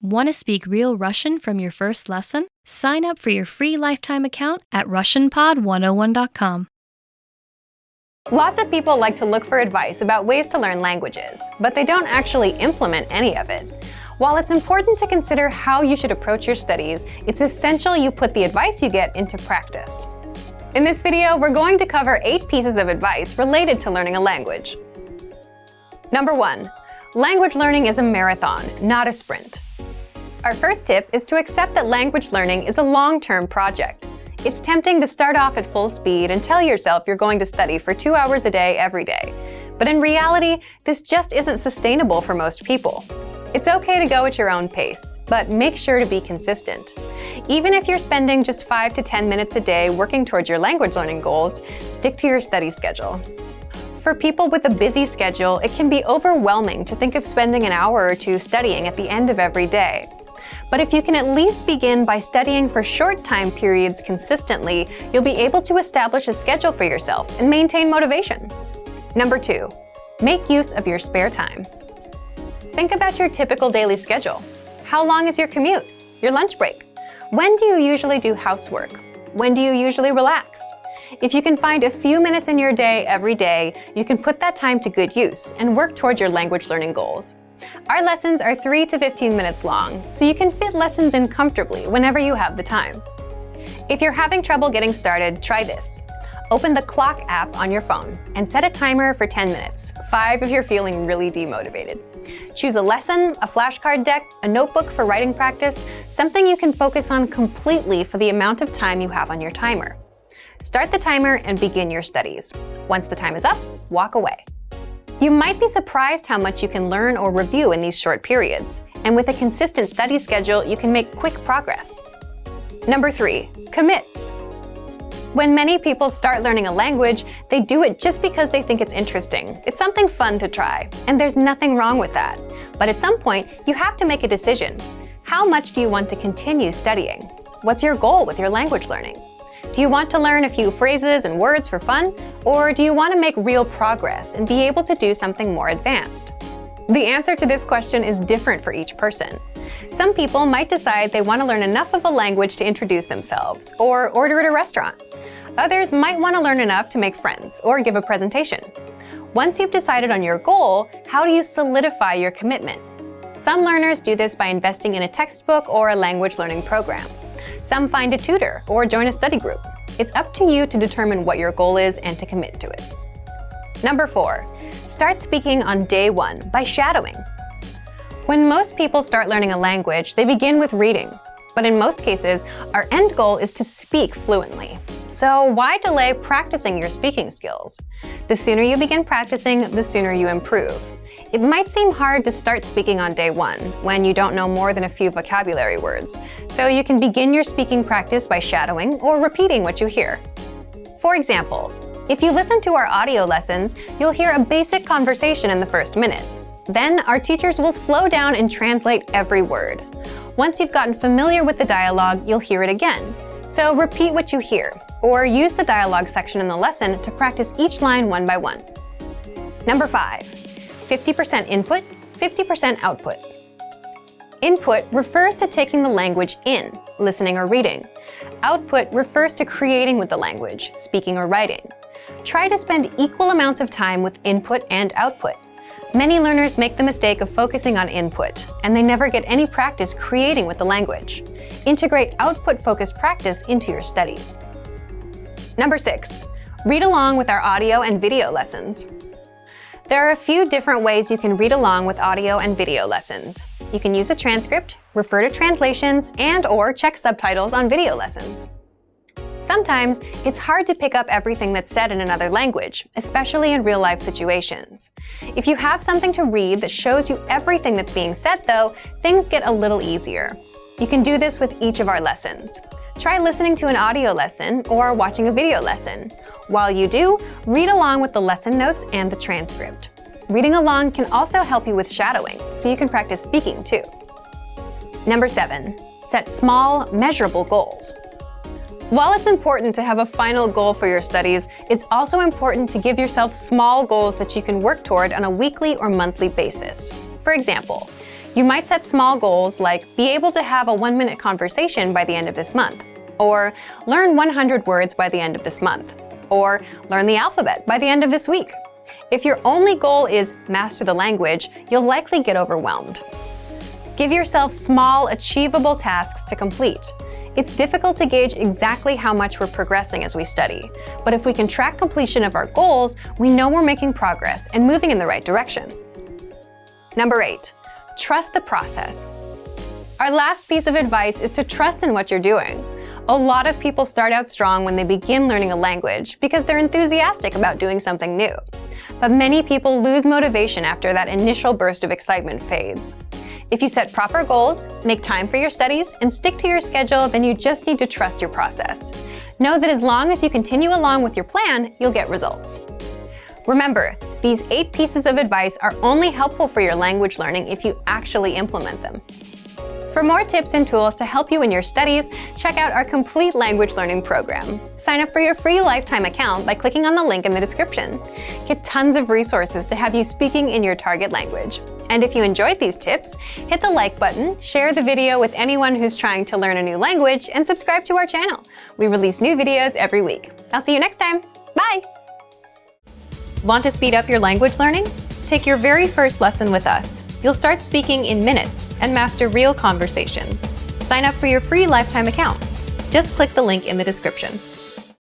Want to speak real Russian from your first lesson? Sign up for your free lifetime account at RussianPod101.com. Lots of people like to look for advice about ways to learn languages, but they don't actually implement any of it. While it's important to consider how you should approach your studies, it's essential you put the advice you get into practice. In this video, we're going to cover 8 pieces of advice related to learning a language. Number 1. Language learning is a marathon, not a sprint. Our first tip is to accept that language learning is a long-term project. It's tempting to start off at full speed and tell yourself you're going to study for 2 hours a day every day. But in reality, this just isn't sustainable for most people. It's okay to go at your own pace, but make sure to be consistent. Even if you're spending just 5 to 10 minutes a day working towards your language learning goals, stick to your study schedule. For people with a busy schedule, it can be overwhelming to think of spending an hour or two studying at the end of every day. But if you can at least begin by studying for short time periods consistently, you'll be able to establish a schedule for yourself and maintain motivation. Number 2, make use of your spare time. Think about your typical daily schedule. How long is your commute? Your lunch break? When do you usually do housework? When do you usually relax? If you can find a few minutes in your day every day, you can put that time to good use and work toward your language learning goals. Our lessons are 3 to 15 minutes long, so you can fit lessons in comfortably whenever you have the time. If you're having trouble getting started, try this. Open the Clock app on your phone and set a timer for 10 minutes, 5 if you're feeling really demotivated. Choose a lesson, a flashcard deck, a notebook for writing practice, something you can focus on completely for the amount of time you have on your timer. Start the timer and begin your studies. Once the time is up, walk away. You might be surprised how much you can learn or review in these short periods, and with a consistent study schedule, you can make quick progress. Number 3, commit. When many people start learning a language, they do it just because they think it's interesting. It's something fun to try, and there's nothing wrong with that. But at some point, you have to make a decision. How much do you want to continue studying? What's your goal with your language learning? Do you want to learn a few phrases and words for fun, or do you want to make real progress and be able to do something more advanced? The answer to this question is different for each person. Some people might decide they want to learn enough of a language to introduce themselves or order at a restaurant. Others might want to learn enough to make friends or give a presentation. Once you've decided on your goal, how do you solidify your commitment? Some learners do this by investing in a textbook or a language learning program. Some find a tutor or join a study group. It's up to you to determine what your goal is and to commit to it. Number 4, start speaking on day 1 by shadowing. When most people start learning a language, they begin with reading. But in most cases, our end goal is to speak fluently. So why delay practicing your speaking skills? The sooner you begin practicing, the sooner you improve. It might seem hard to start speaking on day 1 when you don't know more than a few vocabulary words, so you can begin your speaking practice by shadowing or repeating what you hear. For example, if you listen to our audio lessons, you'll hear a basic conversation in the first minute. Then our teachers will slow down and translate every word. Once you've gotten familiar with the dialogue, you'll hear it again. So repeat what you hear, or use the dialogue section in the lesson to practice each line one by one. Number 5. 50% input, 50% output. Input refers to taking the language in, listening or reading. Output refers to creating with the language, speaking or writing. Try to spend equal amounts of time with input and output. Many learners make the mistake of focusing on input, and they never get any practice creating with the language. Integrate output-focused practice into your studies. Number 6. Read along with our audio and video lessons. There are a few different ways you can read along with audio and video lessons. You can use a transcript, refer to translations, and/or check subtitles on video lessons. Sometimes, it's hard to pick up everything that's said in another language, especially in real-life situations. If you have something to read that shows you everything that's being said, though, things get a little easier. You can do this with each of our lessons. Try listening to an audio lesson or watching a video lesson. While you do, read along with the lesson notes and the transcript. Reading along can also help you with shadowing, so you can practice speaking too. Number 7. Set small, measurable goals. While it's important to have a final goal for your studies, it's also important to give yourself small goals that you can work toward on a weekly or monthly basis. For example, You might set small goals like be able to have a 1-minute conversation by the end of this month, or learn 100 words by the end of this month, or learn the alphabet by the end of this week. If your only goal is master the language, you'll likely get overwhelmed. Give yourself small, achievable tasks to complete. It's difficult to gauge exactly how much we're progressing as we study, but if we can track completion of our goals, we know we're making progress and moving in the right direction. Number 8, trust the process. Our last piece of advice is to trust in what you're doing. A lot of people start out strong when they begin learning a language because they're enthusiastic about doing something new. But many people lose motivation after that initial burst of excitement fades. If you set proper goals, make time for your studies, and stick to your schedule, then you just need to trust your process. Know that as long as you continue along with your plan, you'll get results. Remember, these 8 pieces of advice are only helpful for your language learning if you actually implement them. For more tips and tools to help you in your studies, check out our complete language learning program. Sign up for your free lifetime account by clicking on the link in the description. Get tons of resources to have you speaking in your target language. And if you enjoyed these tips, hit the like button, share the video with anyone who's trying to learn a new language, and subscribe to our channel. We release new videos every week. I'll see you next time. Bye! Want to speed up your language learning? Take your very first lesson with us. You'll start speaking in minutes and master real conversations. Sign up for your free lifetime account. Just click the link in the description.